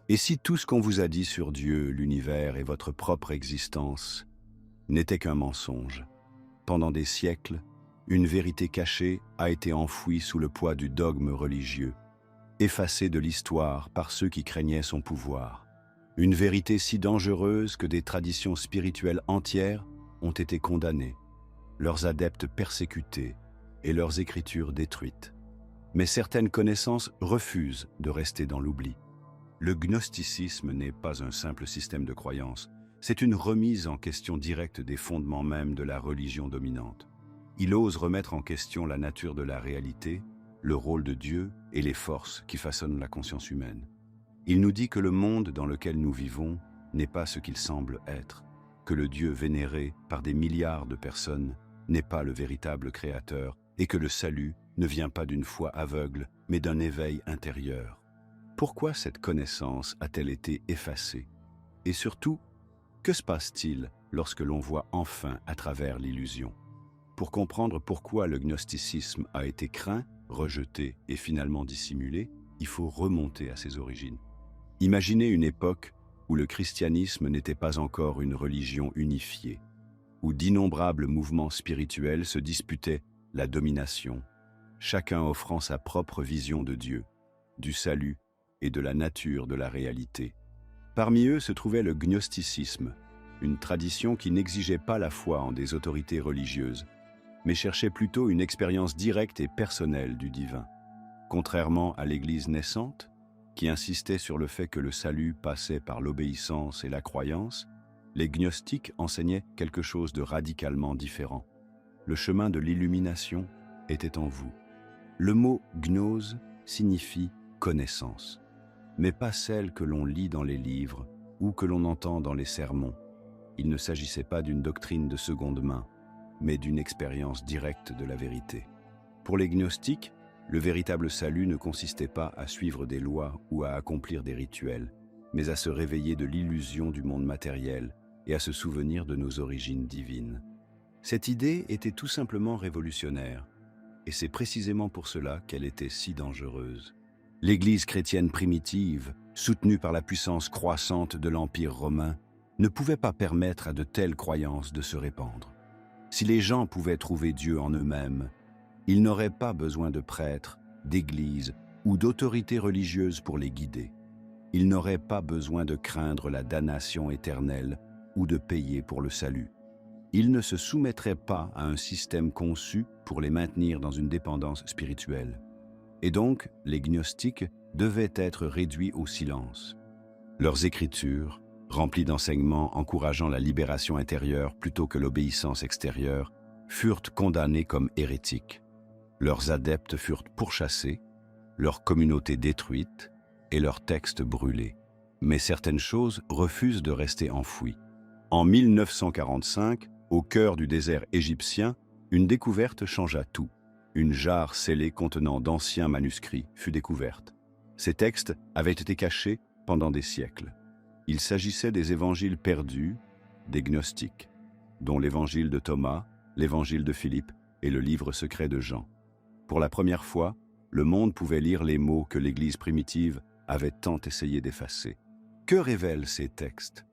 Et si tout ce qu'on vous a dit sur Dieu, l'univers et votre propre existence n'était qu'un mensonge? Pendant des siècles, une vérité cachée a été enfouie sous le poids du dogme religieux, effacée de l'histoire par ceux qui craignaient son pouvoir. Une vérité si dangereuse que des traditions spirituelles entières ont été condamnées, leurs adeptes persécutés et leurs écritures détruites. Mais certaines connaissances refusent de rester dans l'oubli. Le gnosticisme n'est pas un simple système de croyances, c'est une remise en question directe des fondements mêmes de la religion dominante. Il ose remettre en question la nature de la réalité, le rôle de Dieu et les forces qui façonnent la conscience humaine. Il nous dit que le monde dans lequel nous vivons n'est pas ce qu'il semble être, que le Dieu vénéré par des milliards de personnes n'est pas le véritable créateur et que le salut ne vient pas d'une foi aveugle, mais d'un éveil intérieur. Pourquoi cette connaissance a-t-elle été effacée? Et surtout, que se passe-t-il lorsque l'on voit enfin à travers l'illusion? Pour comprendre pourquoi le gnosticisme a été craint, rejeté et finalement dissimulé, il faut remonter à ses origines. Imaginez une époque où le christianisme n'était pas encore une religion unifiée, où d'innombrables mouvements spirituels se disputaient la domination, chacun offrant sa propre vision de Dieu, du salut et de la nature de la réalité. Parmi eux se trouvait le gnosticisme, une tradition qui n'exigeait pas la foi en des autorités religieuses, mais cherchait plutôt une expérience directe et personnelle du divin. Contrairement à l'Église naissante, qui insistait sur le fait que le salut passait par l'obéissance et la croyance, les gnostiques enseignaient quelque chose de radicalement différent. Le chemin de l'illumination était en vous. Le mot gnose signifie connaissance, mais pas celle que l'on lit dans les livres ou que l'on entend dans les sermons. Il ne s'agissait pas d'une doctrine de seconde main, mais d'une expérience directe de la vérité. Pour les gnostiques, le véritable salut ne consistait pas à suivre des lois ou à accomplir des rituels, mais à se réveiller de l'illusion du monde matériel et à se souvenir de nos origines divines. Cette idée était tout simplement révolutionnaire, et c'est précisément pour cela qu'elle était si dangereuse. L'Église chrétienne primitive, soutenue par la puissance croissante de l'Empire romain, ne pouvait pas permettre à de telles croyances de se répandre. Si les gens pouvaient trouver Dieu en eux-mêmes, ils n'auraient pas besoin de prêtres, d'églises ou d'autorités religieuses pour les guider. Ils n'auraient pas besoin de craindre la damnation éternelle ou de payer pour le salut. Ils ne se soumettraient pas à un système conçu pour les maintenir dans une dépendance spirituelle. Et donc, les gnostiques devaient être réduits au silence. Leurs écritures, remplies d'enseignements encourageant la libération intérieure plutôt que l'obéissance extérieure, furent condamnées comme hérétiques. Leurs adeptes furent pourchassés, leur communauté détruite et leurs textes brûlés. Mais certaines choses refusent de rester enfouies. En 1945, au cœur du désert égyptien, une découverte changea tout. Une jarre scellée contenant d'anciens manuscrits fut découverte. Ces textes avaient été cachés pendant des siècles. Il s'agissait des évangiles perdus des gnostiques, dont l'évangile de Thomas, l'évangile de Philippe et le livre secret de Jean. Pour la première fois, le monde pouvait lire les mots que l'Église primitive avait tant essayé d'effacer. Que révèlent ces textes?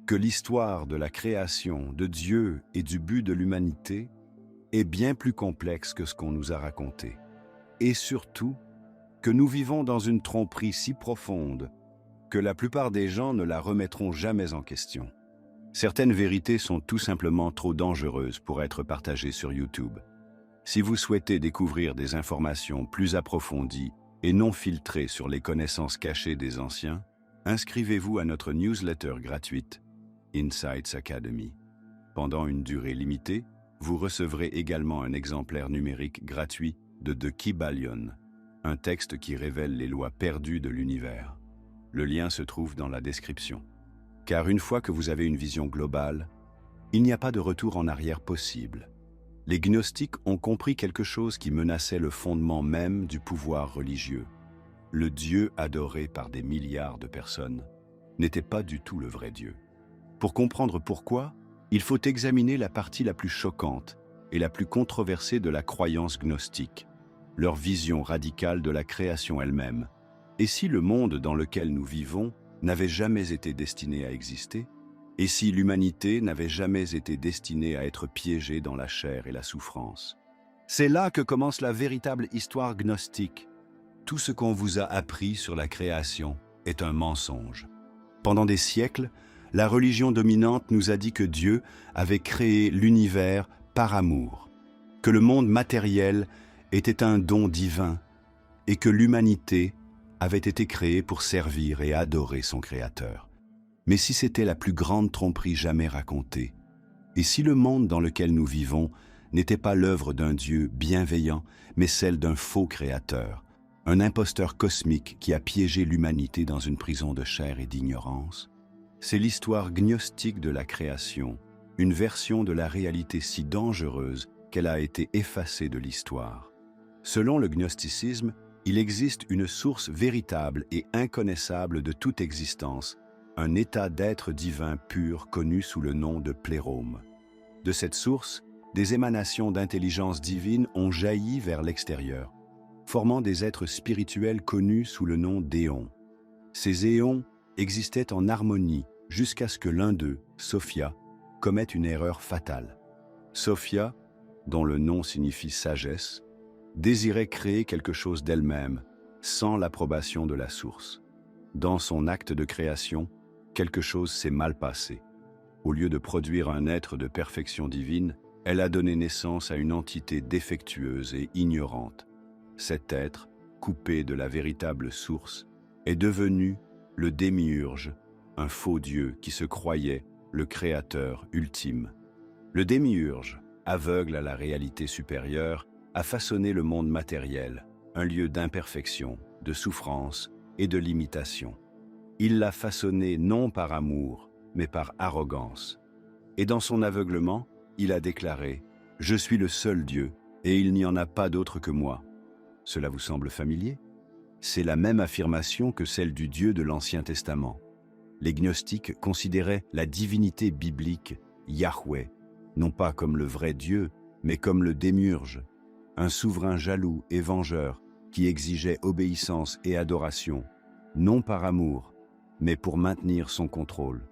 Que l'histoire de la création, de Dieu et du but de l'humanité est bien plus complexe que ce qu'on nous a raconté. Et surtout, que nous vivons dans une tromperie si profonde que la plupart des gens ne la remettront jamais en question. Certaines vérités sont tout simplement trop dangereuses pour être partagées sur YouTube. Si vous souhaitez découvrir des informations plus approfondies et non filtrées sur les connaissances cachées des anciens, inscrivez-vous à notre newsletter gratuite Insights Academy. Pendant une durée limitée, vous recevrez également un exemplaire numérique gratuit de The Kybalion, un texte qui révèle les lois perdues de l'univers. Le lien se trouve dans la description. Car une fois que vous avez une vision globale, il n'y a pas de retour en arrière possible. Les gnostiques ont compris quelque chose qui menaçait le fondement même du pouvoir religieux. Le Dieu adoré par des milliards de personnes n'était pas du tout le vrai Dieu. Pour comprendre pourquoi, il faut examiner la partie la plus choquante et la plus controversée de la croyance gnostique, leur vision radicale de la création elle-même. Et si le monde dans lequel nous vivons n'avait jamais été destiné à exister, et si l'humanité n'avait jamais été destinée à être piégée dans la chair et la souffrance. C'est là que commence la véritable histoire gnostique. Tout ce qu'on vous a appris sur la création est un mensonge. Pendant des siècles, la religion dominante nous a dit que Dieu avait créé l'univers par amour, que le monde matériel était un don divin et que l'humanité avait été créée pour servir et adorer son Créateur. Mais si c'était la plus grande tromperie jamais racontée, et si le monde dans lequel nous vivons n'était pas l'œuvre d'un Dieu bienveillant, mais celle d'un faux créateur, un imposteur cosmique qui a piégé l'humanité dans une prison de chair et d'ignorance, c'est l'histoire gnostique de la création, une version de la réalité si dangereuse qu'elle a été effacée de l'histoire. Selon le gnosticisme, il existe une source véritable et inconnaissable de toute existence, un état d'être divin pur connu sous le nom de plérôme. De cette source, des émanations d'intelligence divine ont jailli vers l'extérieur, formant des êtres spirituels connus sous le nom d'éons. Ces éons existaient en harmonie jusqu'à ce que l'un d'eux, Sophia, commette une erreur fatale. Sophia, dont le nom signifie sagesse, désirait créer quelque chose d'elle-même, sans l'approbation de la source. Dans son acte de création, quelque chose s'est mal passé. Au lieu de produire un être de perfection divine, elle a donné naissance à une entité défectueuse et ignorante. Cet être, coupé de la véritable source, est devenu le démiurge, un faux dieu qui se croyait le créateur ultime. Le démiurge, aveugle à la réalité supérieure, a façonné le monde matériel, un lieu d'imperfection, de souffrance et de limitation. Il l'a façonné non par amour, mais par arrogance. Et dans son aveuglement, il a déclaré « Je suis le seul Dieu, et il n'y en a pas d'autre que moi ». Cela vous semble familier? C'est la même affirmation que celle du Dieu de l'Ancien Testament. Les gnostiques considéraient la divinité biblique, Yahweh, non pas comme le vrai Dieu, mais comme le démiurge, un souverain jaloux et vengeur qui exigeait obéissance et adoration, non par amour, mais pour maintenir son contrôle.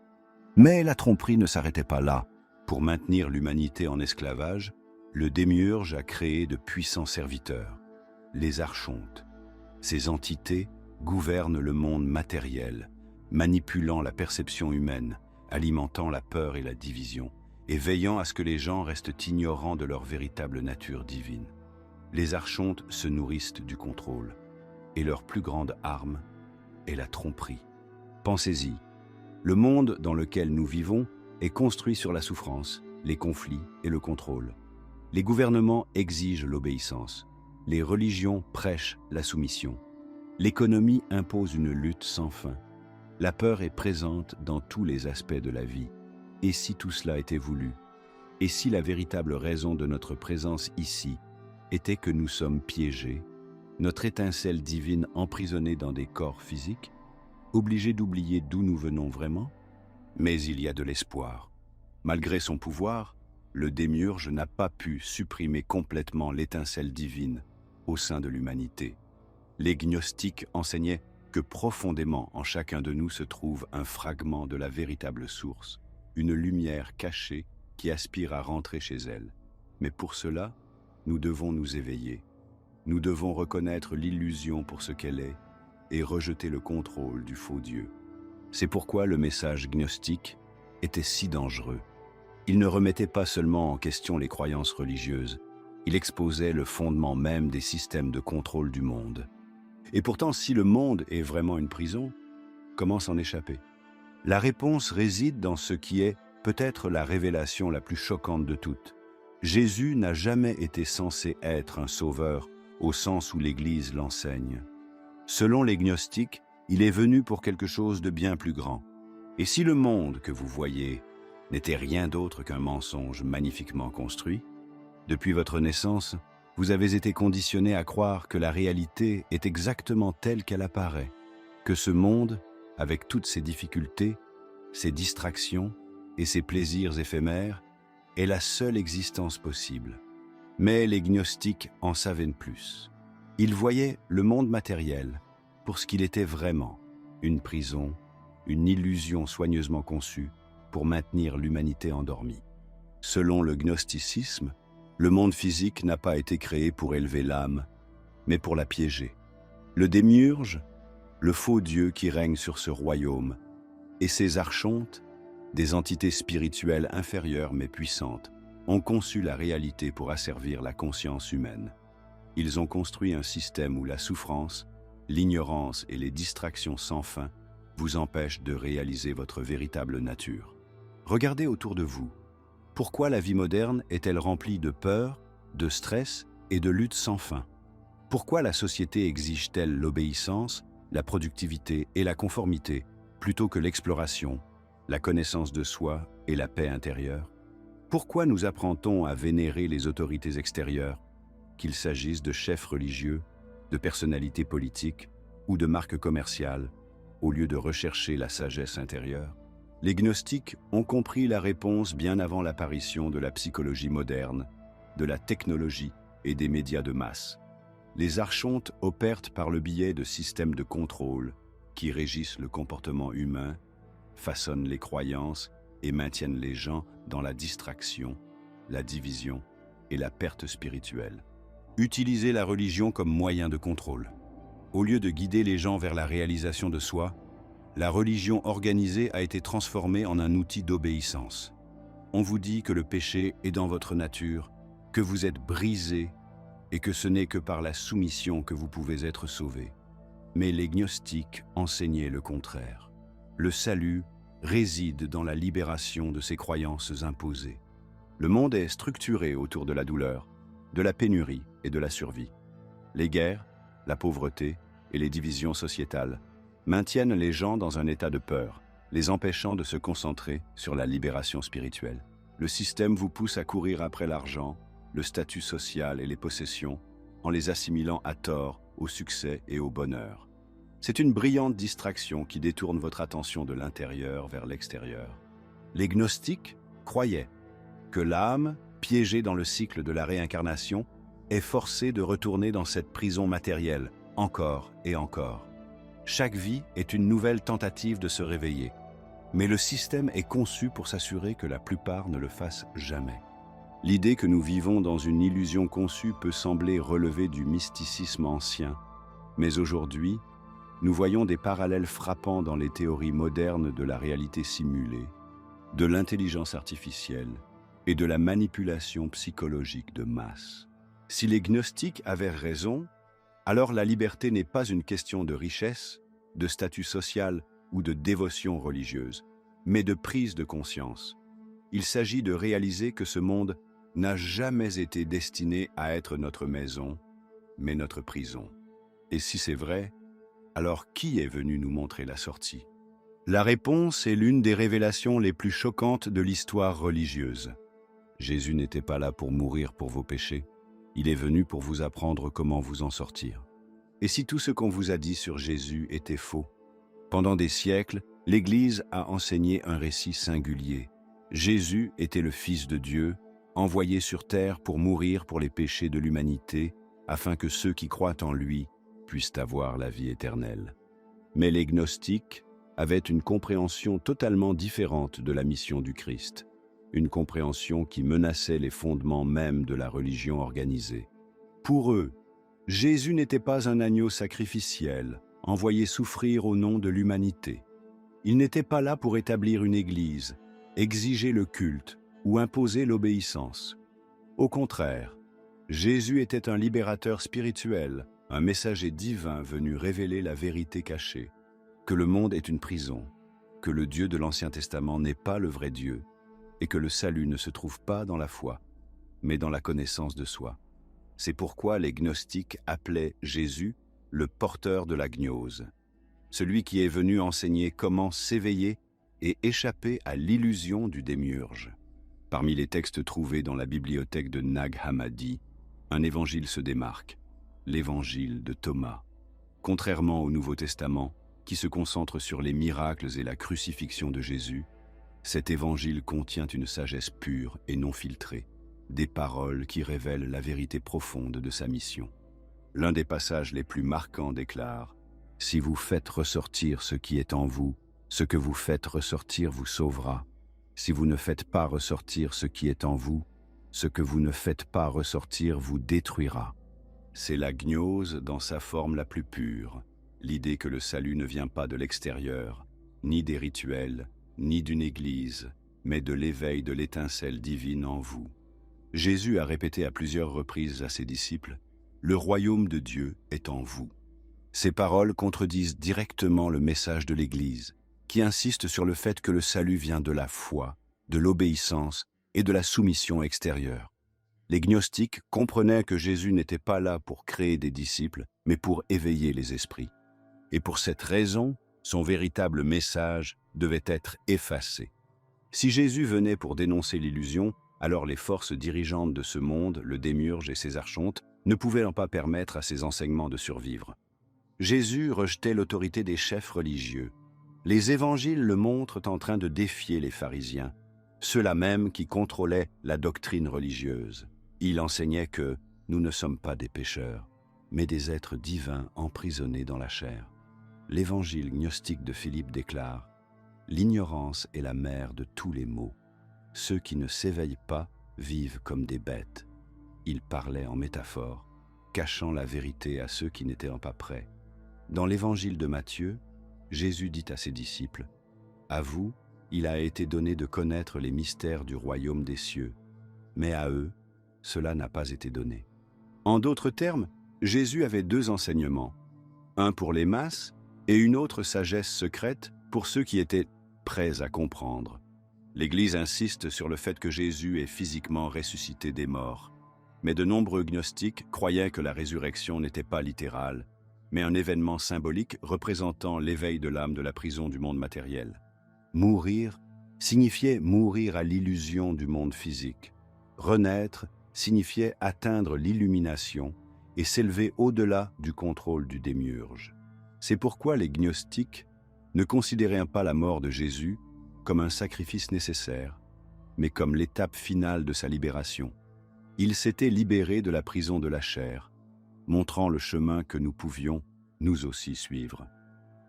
Mais la tromperie ne s'arrêtait pas là. Pour maintenir l'humanité en esclavage, le démiurge a créé de puissants serviteurs, les archontes. Ces entités gouvernent le monde matériel, manipulant la perception humaine, alimentant la peur et la division, et veillant à ce que les gens restent ignorants de leur véritable nature divine. Les archontes se nourrissent du contrôle, et leur plus grande arme est la tromperie. Pensez-y, le monde dans lequel nous vivons est construit sur la souffrance, les conflits et le contrôle. Les gouvernements exigent l'obéissance, les religions prêchent la soumission, l'économie impose une lutte sans fin. La peur est présente dans tous les aspects de la vie. Et si tout cela était voulu? Et si la véritable raison de notre présence ici était que nous sommes piégés, notre étincelle divine emprisonnée dans des corps physiques, obligés d'oublier d'où nous venons vraiment? Mais il y a de l'espoir. Malgré son pouvoir, le démiurge n'a pas pu supprimer complètement l'étincelle divine au sein de l'humanité. Les gnostiques enseignaient que profondément en chacun de nous se trouve un fragment de la véritable source, une lumière cachée qui aspire à rentrer chez elle. Mais pour cela, nous devons nous éveiller. Nous devons reconnaître l'illusion pour ce qu'elle est et rejeter le contrôle du faux Dieu. C'est pourquoi le message gnostique était si dangereux. Il ne remettait pas seulement en question les croyances religieuses, il exposait le fondement même des systèmes de contrôle du monde. Et pourtant, si le monde est vraiment une prison, comment s'en échapper? La réponse réside dans ce qui est peut-être la révélation la plus choquante de toutes. Jésus n'a jamais été censé être un sauveur au sens où l'Église l'enseigne. Selon les gnostiques, il est venu pour quelque chose de bien plus grand. Et si le monde que vous voyez n'était rien d'autre qu'un mensonge magnifiquement construit, depuis votre naissance, vous avez été conditionné à croire que la réalité est exactement telle qu'elle apparaît, que ce monde, avec toutes ses difficultés, ses distractions et ses plaisirs éphémères, est la seule existence possible. Mais les gnostiques en savaient plus. Ils voyaient le monde matériel pour ce qu'il était vraiment, une prison, une illusion soigneusement conçue pour maintenir l'humanité endormie. Selon le gnosticisme, le monde physique n'a pas été créé pour élever l'âme, mais pour la piéger. Le démiurge, le faux Dieu qui règne sur ce royaume, et ses archontes, des entités spirituelles inférieures mais puissantes, ont conçu la réalité pour asservir la conscience humaine. Ils ont construit un système où la souffrance, l'ignorance et les distractions sans fin vous empêchent de réaliser votre véritable nature. Regardez autour de vous. Pourquoi la vie moderne est-elle remplie de peur, de stress et de luttes sans fin? Pourquoi la société exige-t-elle l'obéissance, la productivité et la conformité plutôt que l'exploration, la connaissance de soi et la paix intérieure? Pourquoi nous apprend-on à vénérer les autorités extérieures, qu'il s'agisse de chefs religieux, de personnalités politiques ou de marques commerciales, au lieu de rechercher la sagesse intérieure? Les gnostiques ont compris la réponse bien avant l'apparition de la psychologie moderne, de la technologie et des médias de masse. Les archontes opèrent par le biais de systèmes de contrôle qui régissent le comportement humain, façonnent les croyances et maintiennent les gens dans la distraction, la division et la perte spirituelle. Utilisez la religion comme moyen de contrôle. Au lieu de guider les gens vers la réalisation de soi, la religion organisée a été transformée en un outil d'obéissance. On vous dit que le péché est dans votre nature, que vous êtes brisé et que ce n'est que par la soumission que vous pouvez être sauvé. Mais les gnostiques enseignaient le contraire. Le salut réside dans la libération de ces croyances imposées. Le monde est structuré autour de la douleur, de la pénurie et de la survie. Les guerres, la pauvreté et les divisions sociétales maintiennent les gens dans un état de peur, les empêchant de se concentrer sur la libération spirituelle. Le système vous pousse à courir après l'argent, le statut social et les possessions, en les assimilant à tort au succès et au bonheur. C'est une brillante distraction qui détourne votre attention de l'intérieur vers l'extérieur. Les gnostiques croyaient que l'âme, piégée dans le cycle de la réincarnation, est forcée de retourner dans cette prison matérielle, encore et encore. Chaque vie est une nouvelle tentative de se réveiller, mais le système est conçu pour s'assurer que la plupart ne le fassent jamais. L'idée que nous vivons dans une illusion conçue peut sembler relever du mysticisme ancien, mais aujourd'hui, nous voyons des parallèles frappants dans les théories modernes de la réalité simulée, de l'intelligence artificielle et de la manipulation psychologique de masse. Si les gnostiques avaient raison, alors la liberté n'est pas une question de richesse, de statut social ou de dévotion religieuse, mais de prise de conscience. Il s'agit de réaliser que ce monde n'a jamais été destiné à être notre maison, mais notre prison. Et si c'est vrai, alors qui est venu nous montrer la sortie? La réponse est l'une des révélations les plus choquantes de l'histoire religieuse. Jésus n'était pas là pour mourir pour vos péchés. Il est venu pour vous apprendre comment vous en sortir. Et si tout ce qu'on vous a dit sur Jésus était faux? Pendant des siècles, l'Église a enseigné un récit singulier. Jésus était le Fils de Dieu, envoyé sur terre pour mourir pour les péchés de l'humanité, afin que ceux qui croient en lui puissent avoir la vie éternelle. Mais les gnostiques avaient une compréhension totalement différente de la mission du Christ. Une compréhension qui menaçait les fondements mêmes de la religion organisée. Pour eux, Jésus n'était pas un agneau sacrificiel, envoyé souffrir au nom de l'humanité. Il n'était pas là pour établir une église, exiger le culte ou imposer l'obéissance. Au contraire, Jésus était un libérateur spirituel, un messager divin venu révéler la vérité cachée, que le monde est une prison, que le Dieu de l'Ancien Testament n'est pas le vrai Dieu, et que le salut ne se trouve pas dans la foi, mais dans la connaissance de soi. C'est pourquoi les gnostiques appelaient Jésus le porteur de la gnose, celui qui est venu enseigner comment s'éveiller et échapper à l'illusion du démiurge. Parmi les textes trouvés dans la bibliothèque de Nag Hammadi, un évangile se démarque, l'évangile de Thomas. Contrairement au Nouveau Testament, qui se concentre sur les miracles et la crucifixion de Jésus, cet évangile contient une sagesse pure et non filtrée, des paroles qui révèlent la vérité profonde de sa mission. L'un des passages les plus marquants déclare « Si vous faites ressortir ce qui est en vous, Ce que vous faites ressortir vous sauvera. Si vous ne faites pas ressortir ce qui est en vous, ce que vous ne faites pas ressortir vous détruira. C'est la gnose dans sa forme la plus pure, l'idée que le salut ne vient pas de l'extérieur, ni des rituels, ni d'une église, mais de l'éveil de l'étincelle divine en vous. Jésus a répété à plusieurs reprises à ses disciples « Le royaume de Dieu est en vous ». Ces paroles contredisent directement le message de l'Église, qui insiste sur le fait que le salut vient de la foi, de l'obéissance et de la soumission extérieure. Les gnostiques comprenaient que Jésus n'était pas là pour créer des disciples, mais pour éveiller les esprits. Et pour cette raison, son véritable message devait être effacé. Si Jésus venait pour dénoncer l'illusion, alors les forces dirigeantes de ce monde, le démiurge et ses archontes, ne pouvaient pas permettre à ses enseignements de survivre. Jésus rejetait l'autorité des chefs religieux. Les évangiles le montrent en train de défier les pharisiens, ceux-là même qui contrôlaient la doctrine religieuse. Il enseignait que nous ne sommes pas des pécheurs, mais des êtres divins emprisonnés dans la chair. L'évangile gnostique de Philippe déclare « L'ignorance est la mère de tous les maux. Ceux qui ne s'éveillent pas vivent comme des bêtes. » Il parlait en métaphore, cachant la vérité à ceux qui n'étaient pas prêts. Dans l'évangile de Matthieu, Jésus dit à ses disciples « À vous, il a été donné de connaître les mystères du royaume des cieux, mais à eux, cela n'a pas été donné. » En d'autres termes, Jésus avait deux enseignements, un pour les masses et une autre sagesse secrète pour ceux qui étaient prêts à comprendre. L'Église insiste sur le fait que Jésus est physiquement ressuscité des morts, mais de nombreux gnostiques croyaient que la résurrection n'était pas littérale, mais un événement symbolique représentant l'éveil de l'âme de la prison du monde matériel. Mourir signifiait mourir à l'illusion du monde physique. Renaître signifiait atteindre l'illumination et s'élever au-delà du contrôle du démiurge. C'est pourquoi les gnostiques ne considéraient pas la mort de Jésus comme un sacrifice nécessaire, mais comme l'étape finale de sa libération. Il s'était libéré de la prison de la chair, montrant le chemin que nous pouvions, nous aussi, suivre.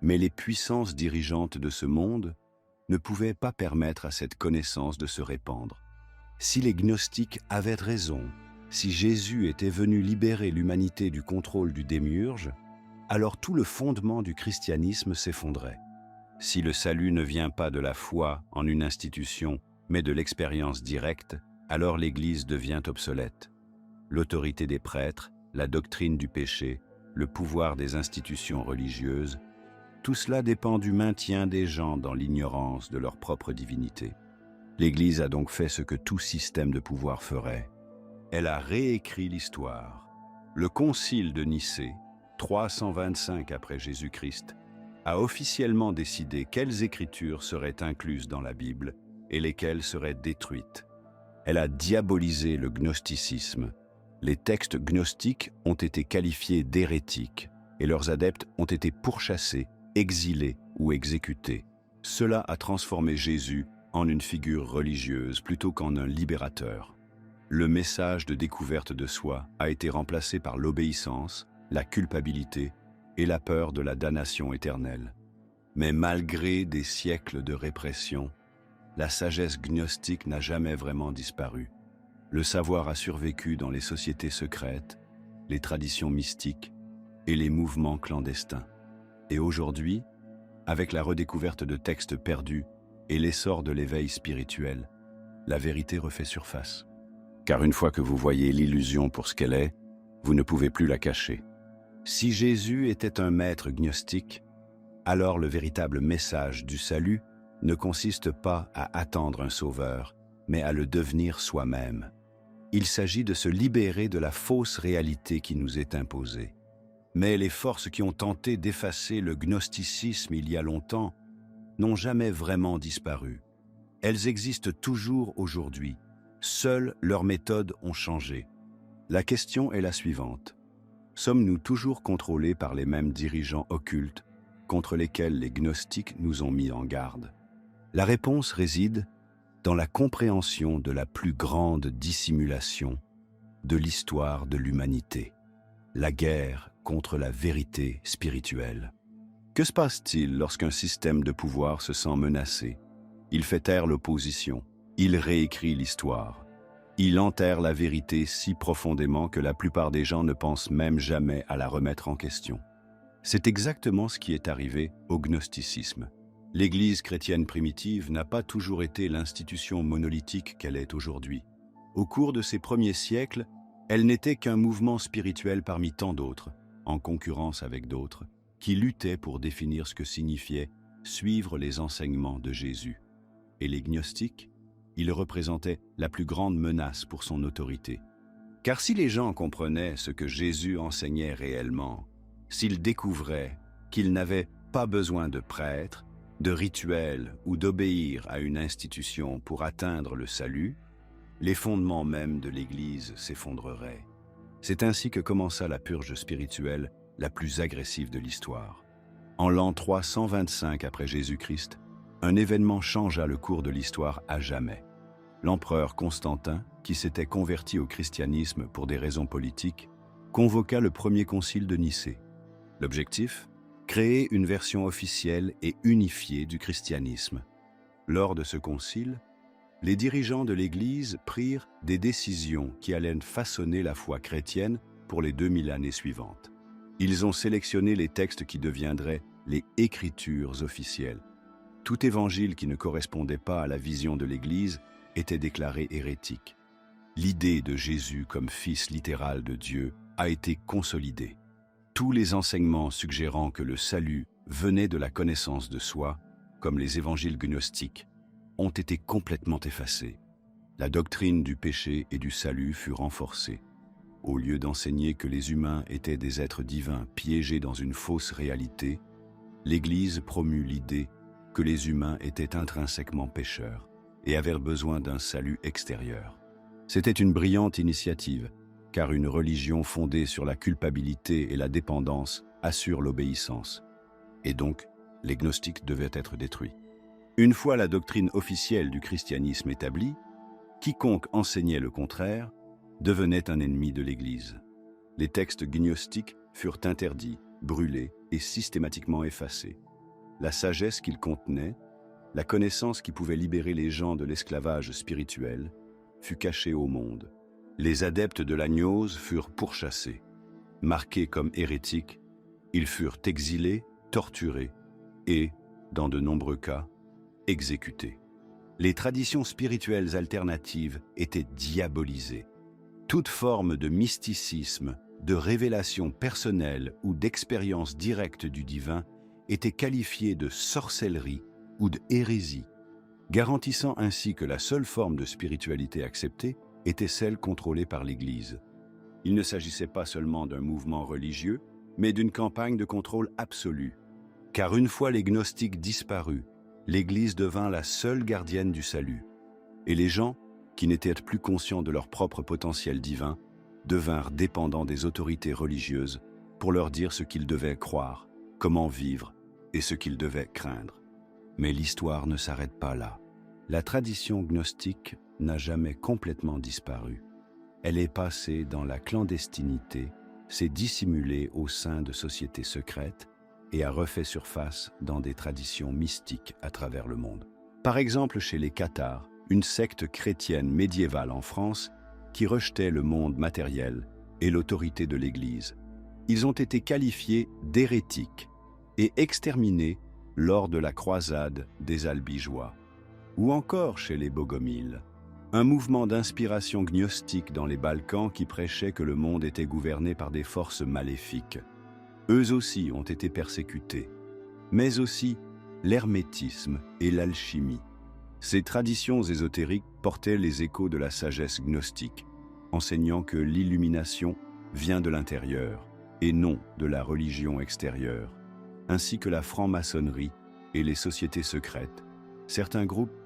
Mais les puissances dirigeantes de ce monde ne pouvaient pas permettre à cette connaissance de se répandre. Si les gnostiques avaient raison, si Jésus était venu libérer l'humanité du contrôle du démiurge, alors tout le fondement du christianisme s'effondrait. Si le salut ne vient pas de la foi en une institution, mais de l'expérience directe, alors l'Église devient obsolète. L'autorité des prêtres, la doctrine du péché, le pouvoir des institutions religieuses, tout cela dépend du maintien des gens dans l'ignorance de leur propre divinité. L'Église a donc fait ce que tout système de pouvoir ferait. Elle a réécrit l'histoire. Le Concile de Nicée, 325 après Jésus-Christ, a officiellement décidé quelles écritures seraient incluses dans la Bible et lesquelles seraient détruites. Elle a diabolisé le gnosticisme. Les textes gnostiques ont été qualifiés d'hérétiques et leurs adeptes ont été pourchassés, exilés ou exécutés. Cela a transformé Jésus en une figure religieuse plutôt qu'en un libérateur. Le message de découverte de soi a été remplacé par l'obéissance, la culpabilité et la peur de la damnation éternelle. Mais malgré des siècles de répression, la sagesse gnostique n'a jamais vraiment disparu. Le savoir a survécu dans les sociétés secrètes, les traditions mystiques et les mouvements clandestins. Et aujourd'hui, avec la redécouverte de textes perdus et l'essor de l'éveil spirituel, la vérité refait surface. Car une fois que vous voyez l'illusion pour ce qu'elle est, vous ne pouvez plus la cacher. Si Jésus était un maître gnostique, alors le véritable message du salut ne consiste pas à attendre un sauveur, mais à le devenir soi-même. Il s'agit de se libérer de la fausse réalité qui nous est imposée. Mais les forces qui ont tenté d'effacer le gnosticisme il y a longtemps n'ont jamais vraiment disparu. Elles existent toujours aujourd'hui. Seules leurs méthodes ont changé. La question est la suivante. Sommes-nous toujours contrôlés par les mêmes dirigeants occultes contre lesquels les gnostiques nous ont mis en garde? La réponse réside dans la compréhension de la plus grande dissimulation de l'histoire de l'humanité, la guerre contre la vérité spirituelle. Que se passe-t-il lorsqu'un système de pouvoir se sent menacé? Il fait taire l'opposition, il réécrit l'histoire. Il enterre la vérité si profondément que la plupart des gens ne pensent même jamais à la remettre en question. C'est exactement ce qui est arrivé au gnosticisme. L'Église chrétienne primitive n'a pas toujours été l'institution monolithique qu'elle est aujourd'hui. Au cours de ces premiers siècles, elle n'était qu'un mouvement spirituel parmi tant d'autres, en concurrence avec d'autres, qui luttaient pour définir ce que signifiait suivre les enseignements de Jésus. Et les gnostiques, ils représentaient la plus grande menace pour son autorité. Car si les gens comprenaient ce que Jésus enseignait réellement, s'ils découvraient qu'ils n'avaient pas besoin de prêtres, de rituels ou d'obéir à une institution pour atteindre le salut, les fondements même de l'Église s'effondreraient. C'est ainsi que commença la purge spirituelle la plus agressive de l'histoire. En l'an 325 après Jésus-Christ, un événement changea le cours de l'histoire à jamais. L'empereur Constantin, qui s'était converti au christianisme pour des raisons politiques, convoqua le premier concile de Nicée. L'objectif? Créer une version officielle et unifiée du christianisme. Lors de ce concile, les dirigeants de l'Église prirent des décisions qui allaient façonner la foi chrétienne pour les 2000 années suivantes. Ils ont sélectionné les textes qui deviendraient les Écritures officielles. Tout évangile qui ne correspondait pas à la vision de l'Église était déclaré hérétique. L'idée de Jésus comme fils littéral de Dieu a été consolidée. Tous les enseignements suggérant que le salut venait de la connaissance de soi, comme les évangiles gnostiques, ont été complètement effacés. La doctrine du péché et du salut fut renforcée. Au lieu d'enseigner que les humains étaient des êtres divins piégés dans une fausse réalité, l'Église promut l'idée que les humains étaient intrinsèquement pécheurs et avaient besoin d'un salut extérieur. C'était une brillante initiative, car une religion fondée sur la culpabilité et la dépendance assure l'obéissance. Et donc, les gnostiques devaient être détruits. Une fois la doctrine officielle du christianisme établie, quiconque enseignait le contraire devenait un ennemi de l'Église. Les textes gnostiques furent interdits, brûlés et systématiquement effacés. La sagesse qu'ils contenaient, la connaissance qui pouvait libérer les gens de l'esclavage spirituel, fut cachée au monde. Les adeptes de la gnose furent pourchassés. Marqués comme hérétiques, ils furent exilés, torturés et, dans de nombreux cas, exécutés. Les traditions spirituelles alternatives étaient diabolisées. Toute forme de mysticisme, de révélation personnelle ou d'expérience directe du divin était qualifiée de sorcellerie ou de hérésie, garantissant ainsi que la seule forme de spiritualité acceptée était celle contrôlée par l'Église. Il ne s'agissait pas seulement d'un mouvement religieux, mais d'une campagne de contrôle absolu. Car une fois les gnostiques disparus, l'Église devint la seule gardienne du salut. Et les gens, qui n'étaient plus conscients de leur propre potentiel divin, devinrent dépendants des autorités religieuses pour leur dire ce qu'ils devaient croire, comment vivre et ce qu'ils devaient craindre. Mais l'histoire ne s'arrête pas là. La tradition gnostique n'a jamais complètement disparu. Elle est passée dans la clandestinité, s'est dissimulée au sein de sociétés secrètes et a refait surface dans des traditions mystiques à travers le monde. Par exemple chez les Cathares, une secte chrétienne médiévale en France qui rejetait le monde matériel et l'autorité de l'Église. Ils ont été qualifiés d'hérétiques et exterminés lors de la croisade des Albigeois. Ou encore chez les Bogomiles, un mouvement d'inspiration gnostique dans les Balkans qui prêchait que le monde était gouverné par des forces maléfiques. Eux aussi ont été persécutés, mais aussi l'hermétisme et l'alchimie. Ces traditions ésotériques portaient les échos de la sagesse gnostique, enseignant que l'illumination vient de l'intérieur et non de la religion extérieure, ainsi que la franc-maçonnerie et les sociétés secrètes. Certains groupes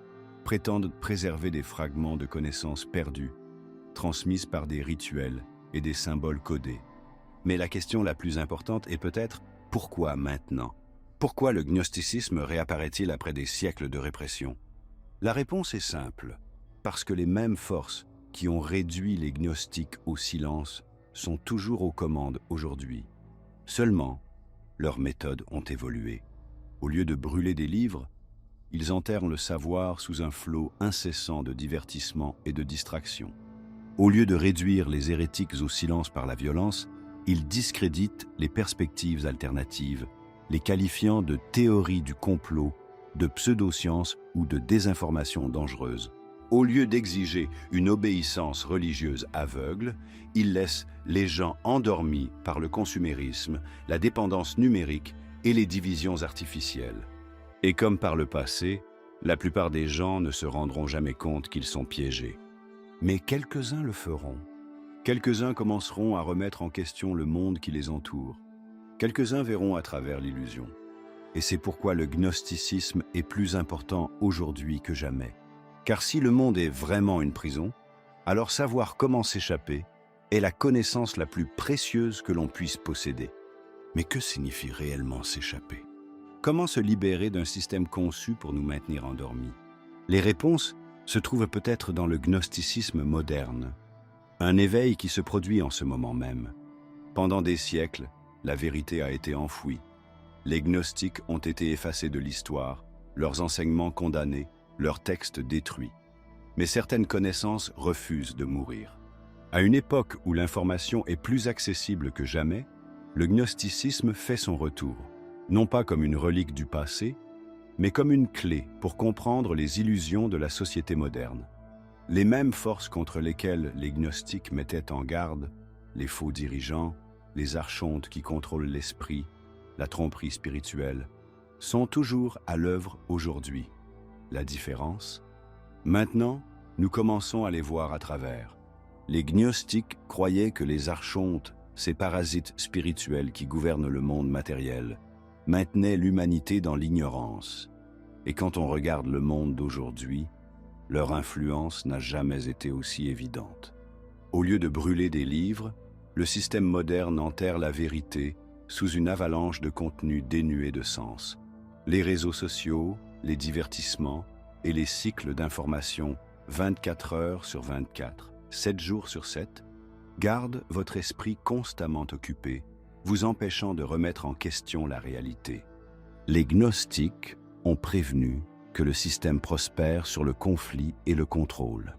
prétendent préserver des fragments de connaissances perdues, transmises par des rituels et des symboles codés. Mais la question la plus importante est peut-être « pourquoi maintenant ?» Pourquoi le gnosticisme réapparaît-il après des siècles de répression? La réponse est simple, parce que les mêmes forces qui ont réduit les gnostiques au silence sont toujours aux commandes aujourd'hui. Seulement, leurs méthodes ont évolué. Au lieu de brûler des livres, ils enterrent le savoir sous un flot incessant de divertissement et de distraction. Au lieu de réduire les hérétiques au silence par la violence, ils discréditent les perspectives alternatives, les qualifiant de théories du complot, de pseudosciences ou de désinformation dangereuse. Au lieu d'exiger une obéissance religieuse aveugle, ils laissent les gens endormis par le consumérisme, la dépendance numérique et les divisions artificielles. Et comme par le passé, la plupart des gens ne se rendront jamais compte qu'ils sont piégés. Mais quelques-uns le feront. Quelques-uns commenceront à remettre en question le monde qui les entoure. Quelques-uns verront à travers l'illusion. Et c'est pourquoi le gnosticisme est plus important aujourd'hui que jamais. Car si le monde est vraiment une prison, alors savoir comment s'échapper est la connaissance la plus précieuse que l'on puisse posséder. Mais que signifie réellement s'échapper? Comment se libérer d'un système conçu pour nous maintenir endormis? Les réponses se trouvent peut-être dans le gnosticisme moderne, un éveil qui se produit en ce moment même. Pendant des siècles, la vérité a été enfouie. Les gnostiques ont été effacés de l'histoire, leurs enseignements condamnés, leurs textes détruits. Mais certaines connaissances refusent de mourir. À une époque où l'information est plus accessible que jamais, le gnosticisme fait son retour, non pas comme une relique du passé, mais comme une clé pour comprendre les illusions de la société moderne. Les mêmes forces contre lesquelles les gnostiques mettaient en garde, les faux dirigeants, les archontes qui contrôlent l'esprit, la tromperie spirituelle, sont toujours à l'œuvre aujourd'hui. La différence? Maintenant, nous commençons à les voir à travers. Les gnostiques croyaient que les archontes, ces parasites spirituels qui gouvernent le monde matériel, maintenaient l'humanité dans l'ignorance. Et quand on regarde le monde d'aujourd'hui, leur influence n'a jamais été aussi évidente. Au lieu de brûler des livres, le système moderne enterre la vérité sous une avalanche de contenus dénués de sens. Les réseaux sociaux, les divertissements et les cycles d'information 24 heures sur 24, 7 jours sur 7, gardent votre esprit constamment occupé, vous empêchant de remettre en question la réalité. Les gnostiques ont prévenu que le système prospère sur le conflit et le contrôle.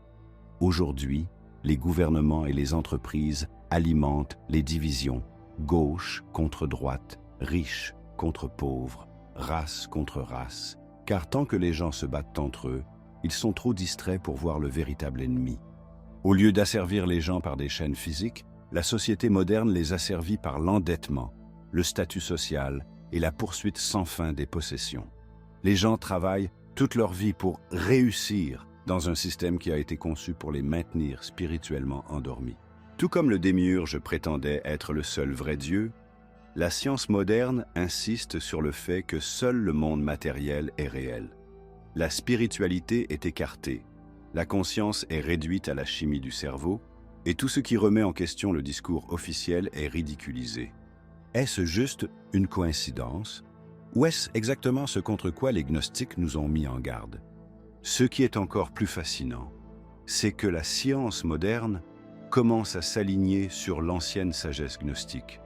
Aujourd'hui, les gouvernements et les entreprises alimentent les divisions, gauche contre droite, riche contre pauvre, race contre race, car tant que les gens se battent entre eux, ils sont trop distraits pour voir le véritable ennemi. Au lieu d'asservir les gens par des chaînes physiques, la société moderne les asservit par l'endettement, le statut social et la poursuite sans fin des possessions. Les gens travaillent toute leur vie pour réussir dans un système qui a été conçu pour les maintenir spirituellement endormis. Tout comme le démiurge prétendait être le seul vrai Dieu, la science moderne insiste sur le fait que seul le monde matériel est réel. La spiritualité est écartée, la conscience est réduite à la chimie du cerveau, et tout ce qui remet en question le discours officiel est ridiculisé. Est-ce juste une coïncidence? Ou est-ce exactement ce contre quoi les gnostiques nous ont mis en garde? Ce qui est encore plus fascinant, c'est que la science moderne commence à s'aligner sur l'ancienne sagesse gnostique.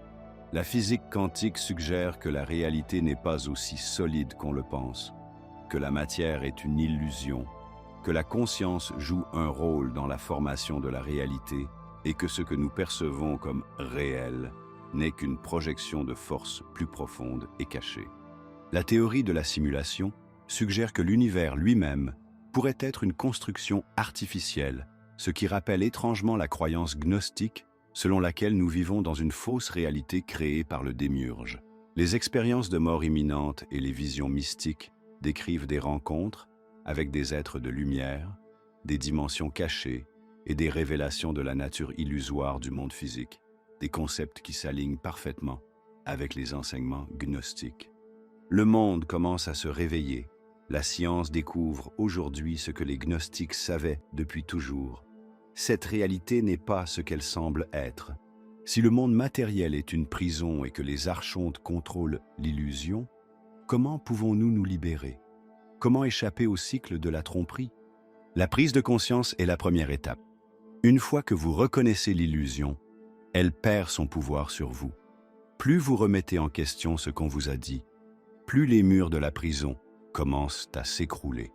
La physique quantique suggère que la réalité n'est pas aussi solide qu'on le pense, que la matière est une illusion, que la conscience joue un rôle dans la formation de la réalité et que ce que nous percevons comme réel n'est qu'une projection de force plus profonde et cachée. La théorie de la simulation suggère que l'univers lui-même pourrait être une construction artificielle, ce qui rappelle étrangement la croyance gnostique selon laquelle nous vivons dans une fausse réalité créée par le démiurge. Les expériences de mort imminente et les visions mystiques décrivent des rencontres avec des êtres de lumière, des dimensions cachées et des révélations de la nature illusoire du monde physique, des concepts qui s'alignent parfaitement avec les enseignements gnostiques. Le monde commence à se réveiller. La science découvre aujourd'hui ce que les gnostiques savaient depuis toujours. Cette réalité n'est pas ce qu'elle semble être. Si le monde matériel est une prison et que les archontes contrôlent l'illusion, comment pouvons-nous nous libérer? Comment échapper au cycle de la tromperie? La prise de conscience est la première étape. Une fois que vous reconnaissez l'illusion, elle perd son pouvoir sur vous. Plus vous remettez en question ce qu'on vous a dit, plus les murs de la prison commencent à s'écrouler.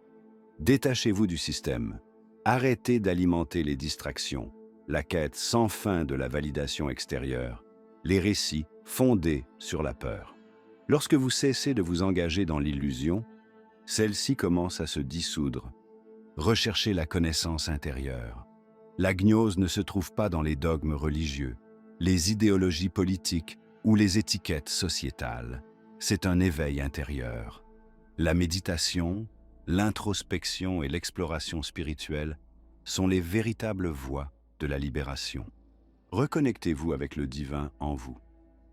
Détachez-vous du système. Arrêtez d'alimenter les distractions, la quête sans fin de la validation extérieure, les récits fondés sur la peur. Lorsque vous cessez de vous engager dans l'illusion, celle-ci commence à se dissoudre. Recherchez la connaissance intérieure. La gnose ne se trouve pas dans les dogmes religieux, les idéologies politiques ou les étiquettes sociétales. C'est un éveil intérieur. La méditation, l'introspection et l'exploration spirituelle sont les véritables voies de la libération. Reconnectez-vous avec le divin en vous.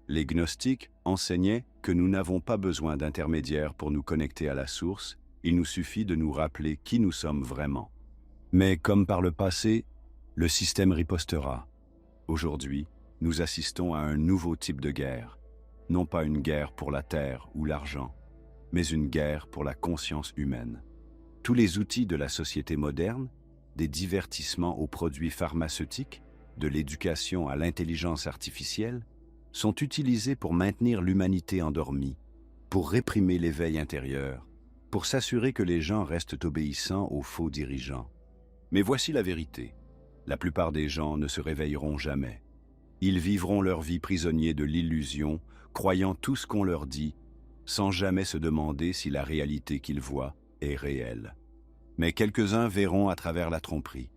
Les gnostiques enseignaient que nous n'avons pas besoin d'intermédiaires pour nous connecter à la source, il nous suffit de nous rappeler qui nous sommes vraiment. Mais comme par le passé, le système ripostera. Aujourd'hui, nous assistons à un nouveau type de guerre, non pas une guerre pour la terre ou l'argent, mais une guerre pour la conscience humaine. Tous les outils de la société moderne, des divertissements aux produits pharmaceutiques, de l'éducation à l'intelligence artificielle, sont utilisés pour maintenir l'humanité endormie, pour réprimer l'éveil intérieur, pour s'assurer que les gens restent obéissants aux faux dirigeants. Mais voici la vérité. La plupart des gens ne se réveilleront jamais. Ils vivront leur vie prisonniers de l'illusion, croyant tout ce qu'on leur dit, sans jamais se demander si la réalité qu'ils voient est réelle. Mais quelques-uns verront à travers la tromperie.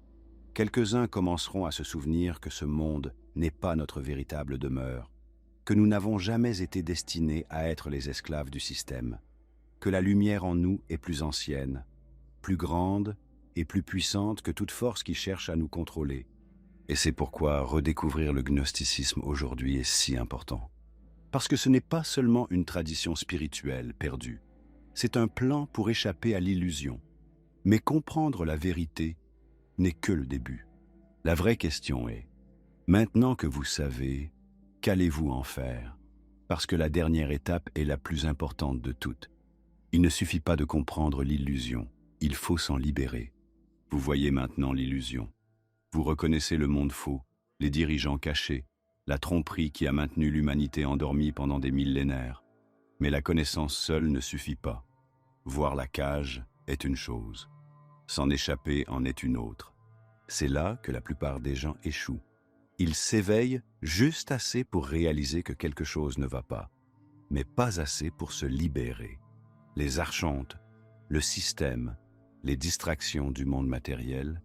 Quelques-uns commenceront à se souvenir que ce monde n'est pas notre véritable demeure, que nous n'avons jamais été destinés à être les esclaves du système, que la lumière en nous est plus ancienne, plus grande et plus puissante que toute force qui cherche à nous contrôler. Et c'est pourquoi redécouvrir le gnosticisme aujourd'hui est si important. Parce que ce n'est pas seulement une tradition spirituelle perdue, c'est un plan pour échapper à l'illusion. Mais comprendre la vérité n'est que le début. La vraie question est, maintenant que vous savez, qu'allez-vous en faire? Parce que la dernière étape est la plus importante de toutes. Il ne suffit pas de comprendre l'illusion, il faut s'en libérer. Vous voyez maintenant l'illusion. Vous reconnaissez le monde faux, les dirigeants cachés, la tromperie qui a maintenu l'humanité endormie pendant des millénaires. Mais la connaissance seule ne suffit pas. Voir la cage est une chose. S'en échapper en est une autre. C'est là que la plupart des gens échouent. Ils s'éveillent juste assez pour réaliser que quelque chose ne va pas, mais pas assez pour se libérer. Les archontes, le système, les distractions du monde matériel,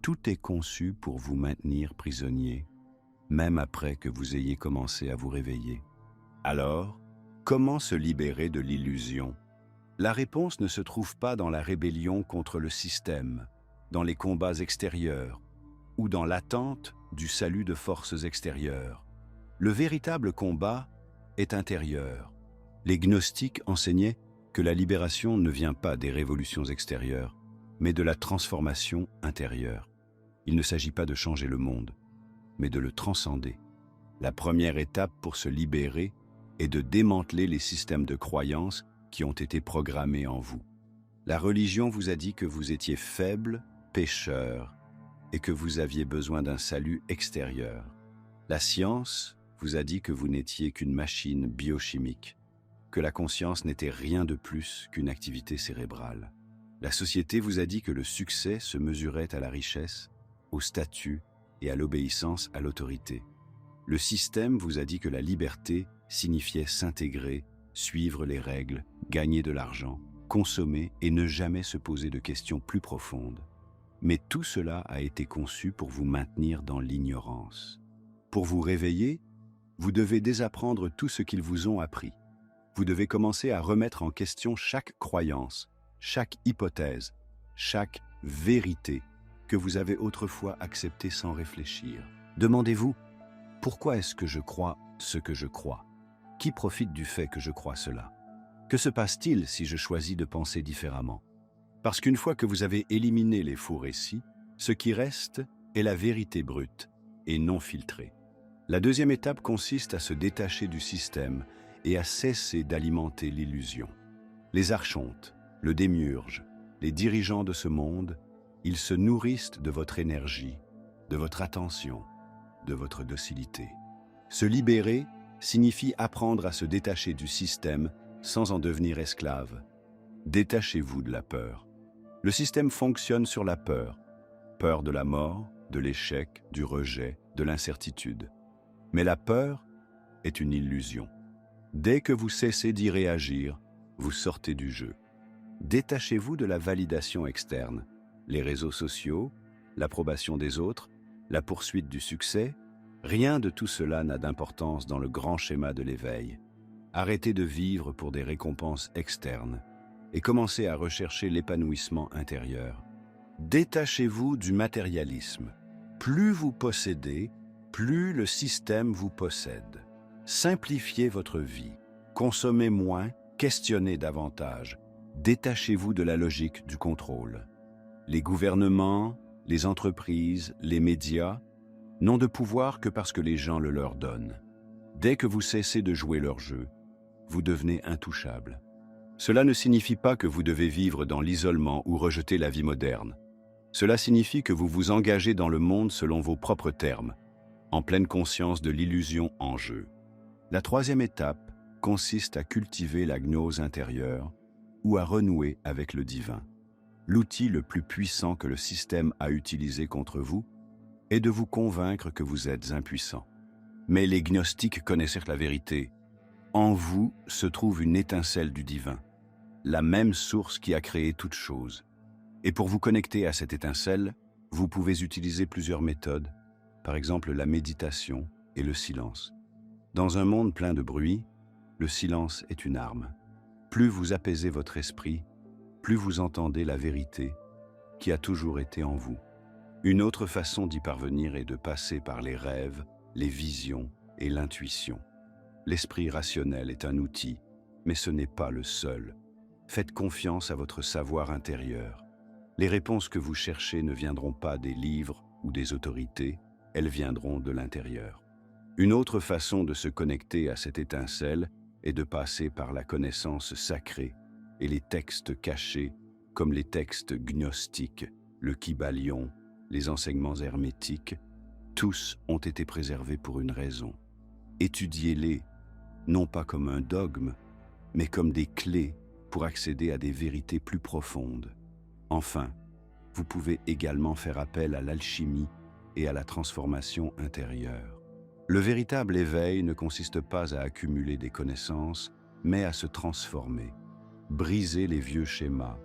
tout est conçu pour vous maintenir prisonnier, même après que vous ayez commencé à vous réveiller. Alors, comment se libérer de l'illusion? La réponse ne se trouve pas dans la rébellion contre le système, dans les combats extérieurs ou dans l'attente du salut de forces extérieures. Le véritable combat est intérieur. Les gnostiques enseignaient que la libération ne vient pas des révolutions extérieures, mais de la transformation intérieure. Il ne s'agit pas de changer le monde, mais de le transcender. La première étape pour se libérer est de démanteler les systèmes de croyances qui ont été programmés en vous. La religion vous a dit que vous étiez faible, pécheur, et que vous aviez besoin d'un salut extérieur. La science vous a dit que vous n'étiez qu'une machine biochimique, que la conscience n'était rien de plus qu'une activité cérébrale. La société vous a dit que le succès se mesurait à la richesse, au statut et à l'obéissance à l'autorité. Le système vous a dit que la liberté signifiait s'intégrer, suivre les règles, gagner de l'argent, consommer et ne jamais se poser de questions plus profondes. Mais tout cela a été conçu pour vous maintenir dans l'ignorance. Pour vous réveiller, vous devez désapprendre tout ce qu'ils vous ont appris. Vous devez commencer à remettre en question chaque croyance, chaque hypothèse, chaque vérité que vous avez autrefois acceptée sans réfléchir. Demandez-vous, pourquoi est-ce que je crois ce que je crois? Qui profite du fait que je crois cela? Que se passe-t-il si je choisis de penser différemment? Parce qu'une fois que vous avez éliminé les faux récits, ce qui reste est la vérité brute et non filtrée. La deuxième étape consiste à se détacher du système et à cesser d'alimenter l'illusion. Les archontes, le démiurge, les dirigeants de ce monde, ils se nourrissent de votre énergie, de votre attention, de votre docilité. Se libérer signifie apprendre à se détacher du système sans en devenir esclave. Détachez-vous de la peur. Le système fonctionne sur la peur. Peur de la mort, de l'échec, du rejet, de l'incertitude. Mais la peur est une illusion. Dès que vous cessez d'y réagir, vous sortez du jeu. Détachez-vous de la validation externe, les réseaux sociaux, l'approbation des autres, la poursuite du succès. Rien de tout cela n'a d'importance dans le grand schéma de l'éveil. Arrêtez de vivre pour des récompenses externes et commencez à rechercher l'épanouissement intérieur. Détachez-vous du matérialisme. Plus vous possédez, plus le système vous possède. Simplifiez votre vie. Consommez moins, questionnez davantage. Détachez-vous de la logique du contrôle. Les gouvernements, les entreprises, les médias n'ont de pouvoir que parce que les gens le leur donnent. Dès que vous cessez de jouer leur jeu, vous devenez intouchable. Cela ne signifie pas que vous devez vivre dans l'isolement ou rejeter la vie moderne. Cela signifie que vous vous engagez dans le monde selon vos propres termes, en pleine conscience de l'illusion en jeu. La troisième étape consiste à cultiver la gnose intérieure ou à renouer avec le divin. L'outil le plus puissant que le système a utilisé contre vous est de vous convaincre que vous êtes impuissant. Mais les gnostiques connaissèrent la vérité. En vous se trouve une étincelle du divin, la même source qui a créé toute chose. Et pour vous connecter à cette étincelle, vous pouvez utiliser plusieurs méthodes, par exemple la méditation et le silence. Dans un monde plein de bruit, le silence est une arme. Plus vous apaisez votre esprit, plus vous entendez la vérité qui a toujours été en vous. Une autre façon d'y parvenir est de passer par les rêves, les visions et l'intuition. L'esprit rationnel est un outil, mais ce n'est pas le seul. Faites confiance à votre savoir intérieur. Les réponses que vous cherchez ne viendront pas des livres ou des autorités, elles viendront de l'intérieur. Une autre façon de se connecter à cette étincelle est de passer par la connaissance sacrée et les textes cachés, comme les textes gnostiques, le Kybalion, les enseignements hermétiques. Tous ont été préservés pour une raison. Étudiez-les, non pas comme un dogme, mais comme des clés pour accéder à des vérités plus profondes. Enfin, vous pouvez également faire appel à l'alchimie et à la transformation intérieure. Le véritable éveil ne consiste pas à accumuler des connaissances, mais à se transformer. Briser les vieux schémas,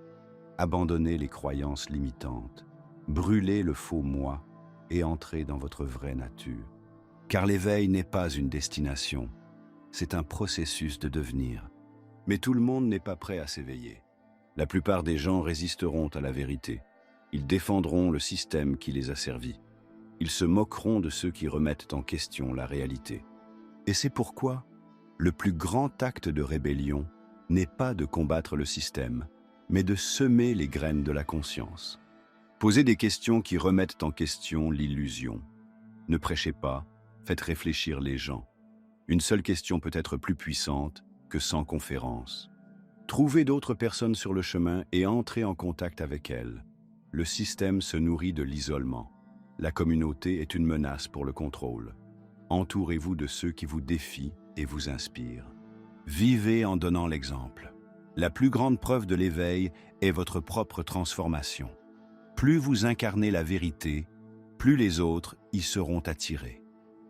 abandonner les croyances limitantes, brûler le faux moi et entrer dans votre vraie nature. Car l'éveil n'est pas une destination, c'est un processus de devenir. Mais tout le monde n'est pas prêt à s'éveiller. La plupart des gens résisteront à la vérité. Ils défendront le système qui les a servis. Ils se moqueront de ceux qui remettent en question la réalité. Et c'est pourquoi le plus grand acte de rébellion n'est pas de combattre le système, mais de semer les graines de la conscience. Posez des questions qui remettent en question l'illusion. Ne prêchez pas, faites réfléchir les gens. Une seule question peut être plus puissante que 100 conférences. Trouvez d'autres personnes sur le chemin et entrez en contact avec elles. Le système se nourrit de l'isolement. La communauté est une menace pour le contrôle. Entourez-vous de ceux qui vous défient et vous inspirent. Vivez en donnant l'exemple. La plus grande preuve de l'éveil est votre propre transformation. Plus vous incarnez la vérité, plus les autres y seront attirés.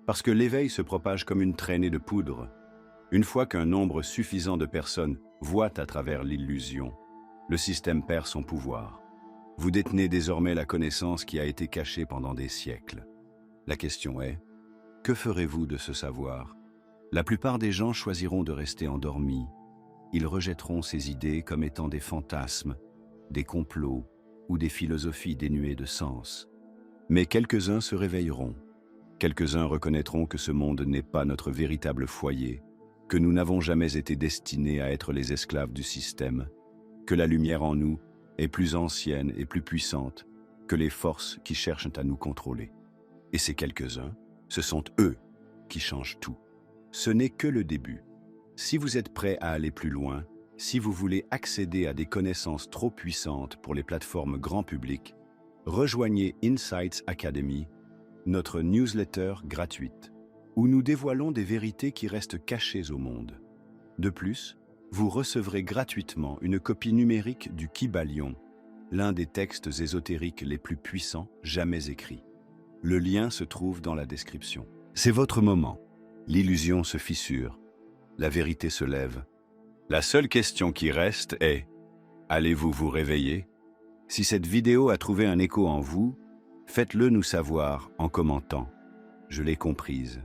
Parce que l'éveil se propage comme une traînée de poudre. Une fois qu'un nombre suffisant de personnes voient à travers l'illusion, le système perd son pouvoir. Vous détenez désormais la connaissance qui a été cachée pendant des siècles. La question est, que ferez-vous de ce savoir? La plupart des gens choisiront de rester endormis. Ils rejetteront ces idées comme étant des fantasmes, des complots ou des philosophies dénuées de sens. Mais quelques-uns se réveilleront. Quelques-uns reconnaîtront que ce monde n'est pas notre véritable foyer, que nous n'avons jamais été destinés à être les esclaves du système, que la lumière en nous est plus ancienne et plus puissante que les forces qui cherchent à nous contrôler. Et ces quelques-uns, ce sont eux qui changent tout. Ce n'est que le début. Si vous êtes prêt à aller plus loin, si vous voulez accéder à des connaissances trop puissantes pour les plateformes grand public, rejoignez Insights Academy, notre newsletter gratuite. où nous dévoilons des vérités qui restent cachées au monde. De plus, vous recevrez gratuitement une copie numérique du Kybalion, l'un des textes ésotériques les plus puissants jamais écrits. Le lien se trouve dans la description. C'est votre moment. L'illusion se fissure. La vérité se lève. La seule question qui reste est: allez-vous vous réveiller? Si cette vidéo a trouvé un écho en vous, faites-le nous savoir en commentant. Je l'ai comprise.